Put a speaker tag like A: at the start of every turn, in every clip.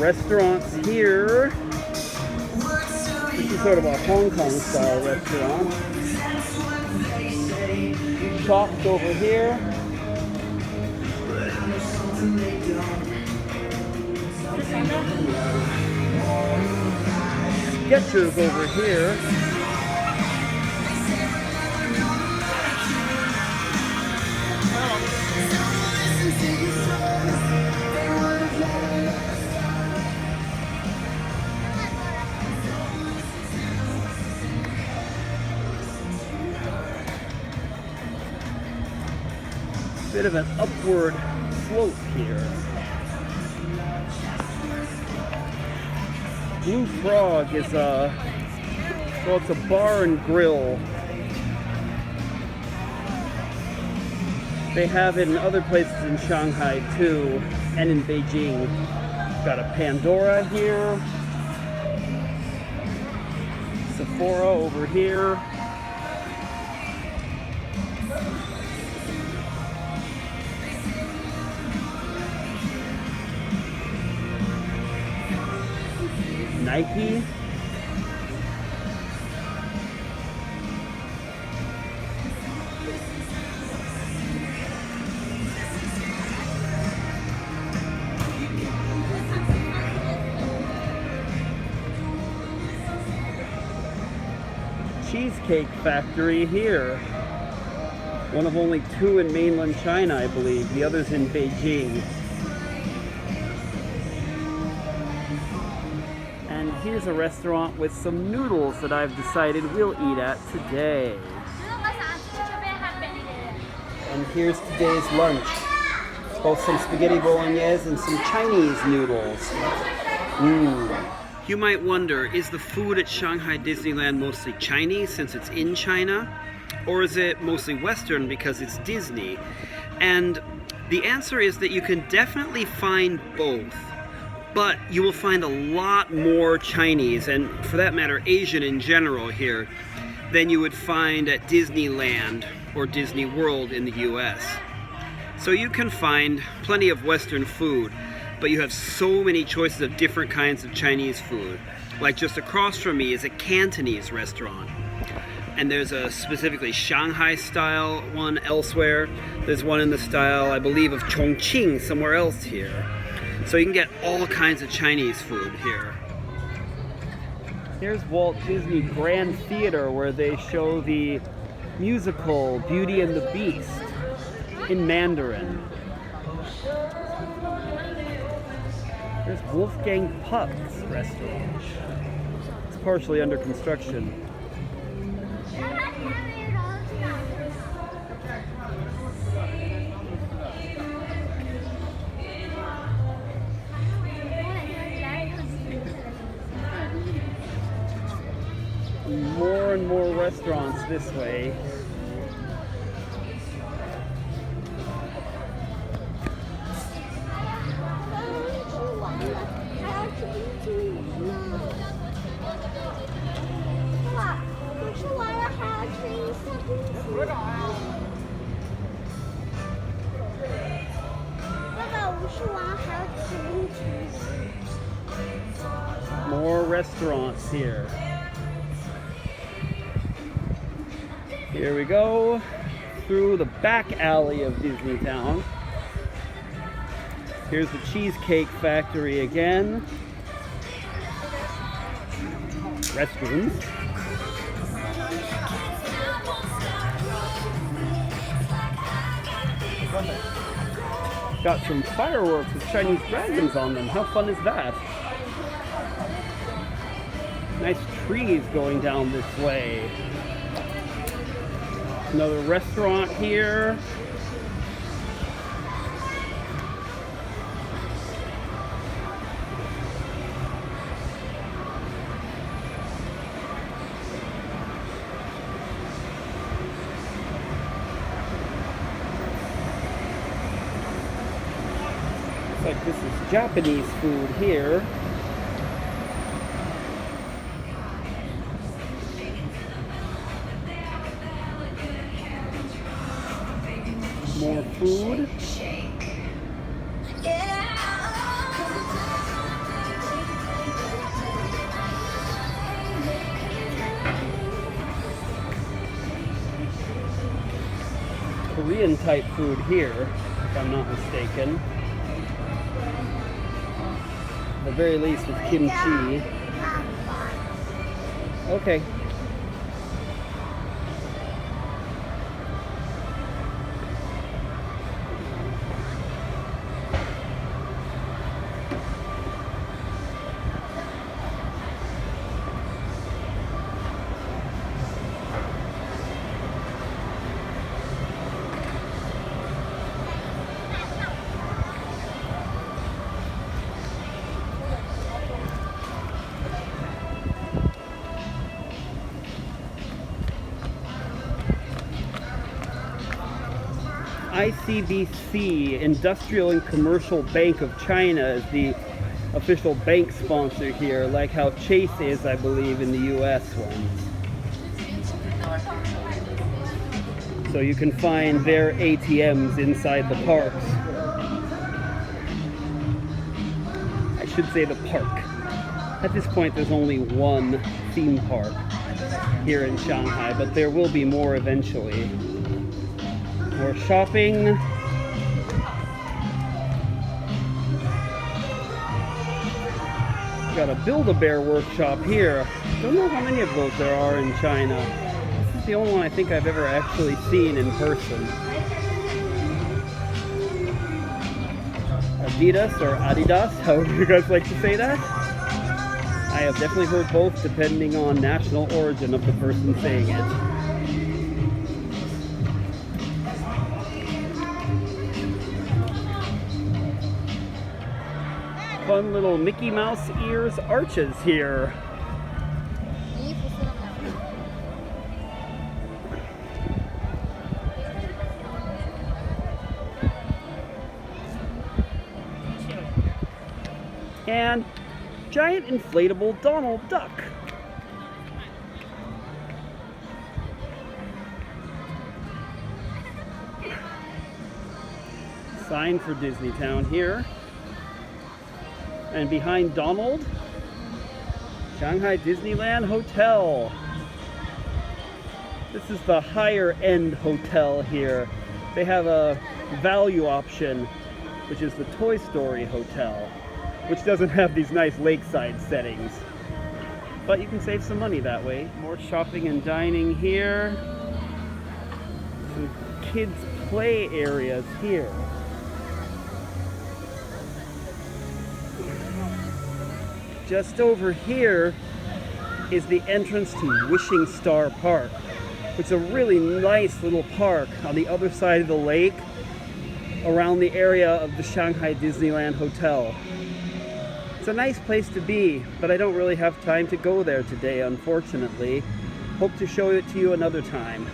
A: restaurants here. This is sort of a Hong Kong style restaurant. Shops over here. Skechers over here. Bit of an upward slope here. Blue Frog is well, it's a bar and grill. They have it in other places in Shanghai too, and in Beijing. Got a Pandora here. Sephora over here. Nike. Cheesecake Factory here. One of only two in mainland China, I believe. The other's in Beijing. And here's a restaurant with some noodles that I've decided we'll eat at today. And here's today's lunch. Both some spaghetti bolognese and some Chinese noodles. You might wonder, is the food at Shanghai Disneyland mostly Chinese since it's in China? Or is it mostly Western because it's Disney? And the answer is that you can definitely find both. But you will find a lot more Chinese, and for that matter, Asian in general here, than you would find at Disneyland or Disney World in the US. So you can find plenty of Western food, but you have so many choices of different kinds of Chinese food. Like just across from me is a Cantonese restaurant. And there's a specifically Shanghai style one elsewhere. There's one in the style, I believe, of Chongqing somewhere else here. So you can get all kinds of Chinese food here. Here's Walt Disney Grand Theater, where they show the musical Beauty and the Beast in Mandarin. There's Wolfgang Puck's restaurant. It's partially under construction. More and more restaurants this way. More restaurants here. Here we go through the back alley of Disneytown. Here's the Cheesecake Factory again. Restrooms. Got some fireworks with Chinese dragons on them. How fun is that? Nice trees going down this way. Another restaurant here. Looks like this is Japanese food here. More food. Korean type food here, if I'm not mistaken. At the very least with kimchi. Okay. ICBC, Industrial and Commercial Bank of China, is the official bank sponsor here, like how Chase is, I believe, in the US ones. So you can find their ATMs inside the parks. I should say the park. At this point, there's only one theme park here in Shanghai, but there will be more eventually. More shopping. Got a Build-A-Bear workshop here. Don't know how many of those there are in China. This is the only one I think I've ever actually seen in person. Adidas or Adidas, however you guys like to say that. I have definitely heard both depending on national origin of the person saying it. Fun little Mickey Mouse ears arches here. And giant inflatable Donald Duck. Sign for Disneytown here. And behind Donald, Shanghai Disneyland Hotel. This is the higher end hotel here. They have a value option, which is the Toy Story Hotel, which doesn't have these nice lakeside settings. But you can save some money that way. More shopping and dining here. Some kids' play areas here. Just over here is the entrance to Wishing Star Park. It's a really nice little park on the other side of the lake around the area of the Shanghai Disneyland Hotel. It's a nice place to be, but I don't really have time to go there today, unfortunately. Hope to show it to you another time.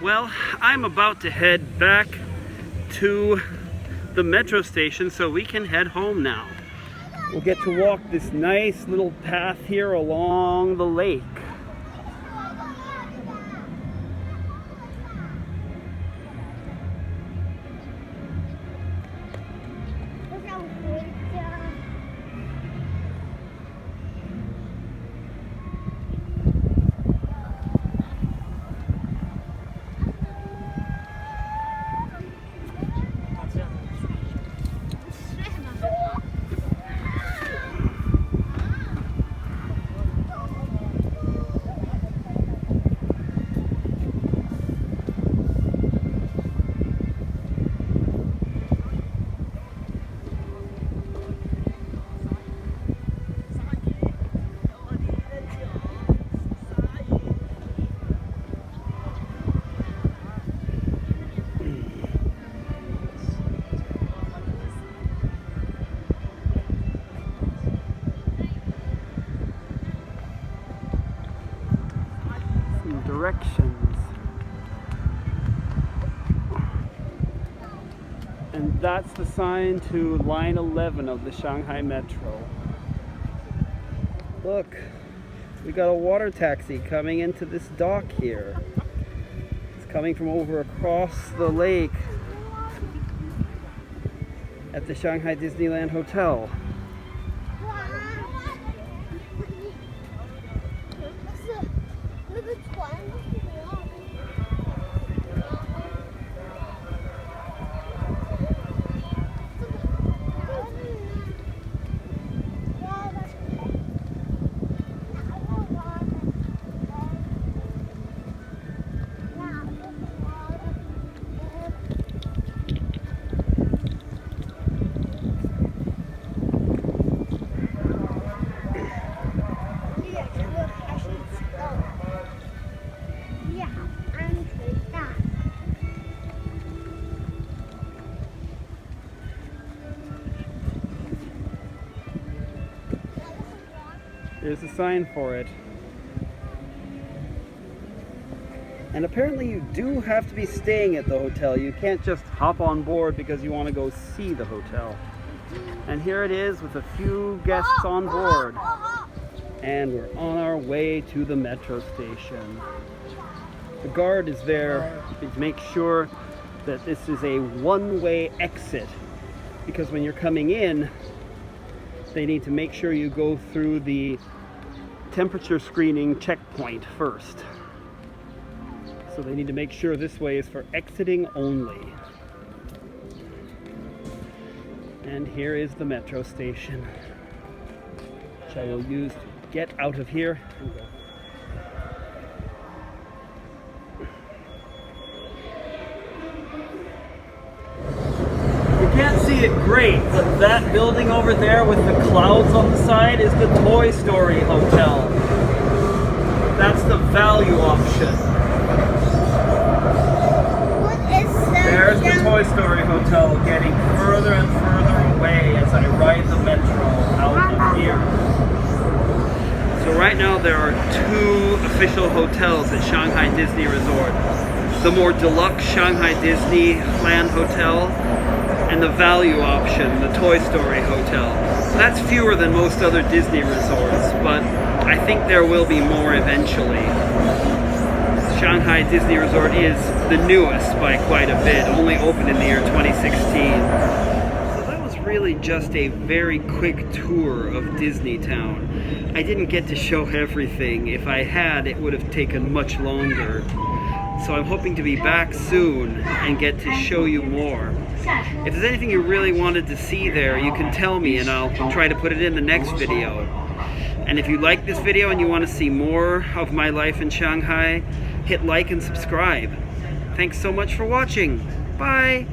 A: Well, I'm about to head back to the metro station so we can head home now. We'll get to walk this nice little path here along the lake. Directions. And that's the sign to line 11 of the Shanghai Metro. Look, we got a water taxi coming into this dock here. It's coming from over across the lake at the Shanghai Disneyland Hotel. There's a sign for it. And apparently you do have to be staying at the hotel. You can't just hop on board because you want to go see the hotel. And here it is with a few guests on board. And we're on our way to the metro station. The guard is there to make sure that this is a one-way exit, because when you're coming in, they need to make sure you go through the temperature screening checkpoint first. So they need to make sure this way is for exiting only. And here is the metro station, which I will use to get out of here and go. You can't see it great, but that building over there with the clouds on the side is the Toy Story Hotel. That's the value option.
B: What is that?
A: There's the Toy Story Hotel, getting further and further away as I ride the metro out of here. So right now there are two official hotels at Shanghai Disney Resort. The more deluxe Shanghai Disneyland Hotel and the value option, the Toy Story Hotel. That's fewer than most other Disney resorts, but I think there will be more eventually. Shanghai Disney Resort is the newest by quite a bit, only opened in the year 2016. So that was really just a very quick tour of Disneytown. I didn't get to show everything. If I had, it would have taken much longer. So I'm hoping to be back soon and get to show you more. If there's anything you really wanted to see there, you can tell me and I'll try to put it in the next video. And if you like this video and you want to see more of my life in Shanghai, hit like and subscribe. Thanks so much for watching. Bye!